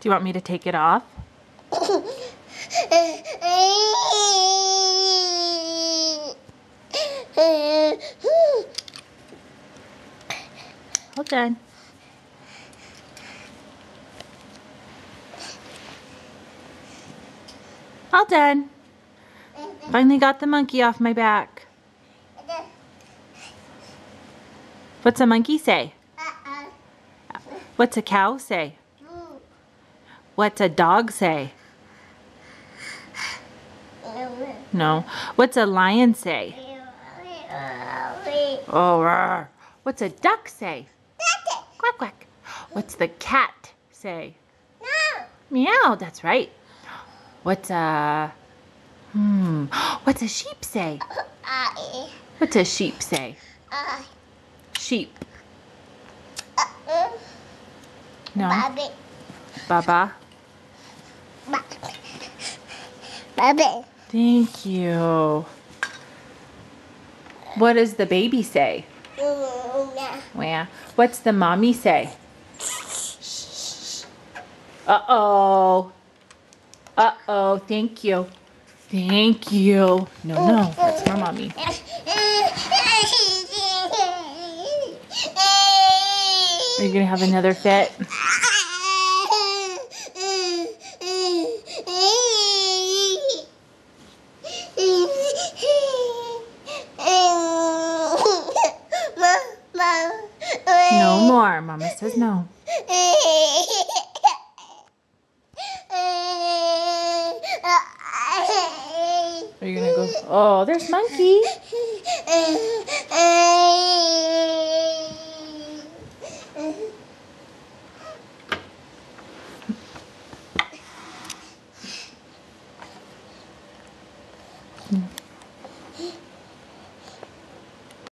Do you want me to take it off? Hold on. All done. Finally got the monkey off my back. What's a monkey say? What's a cow say? What's a dog say? No. What's a lion say? Oh, rawr. What's a duck say? Quack, quack. What's the cat say? Meow, that's right. What's a... What's a sheep say? What's a sheep say? Sheep. No. Baba. Thank you. What does the baby say? Where? What's the mommy say? Uh-oh. Uh-oh. Thank you. Thank you. No, that's for mommy. Are you gonna have another fit? No more. Mama says no. Are you gonna go? Oh, there's Monkey.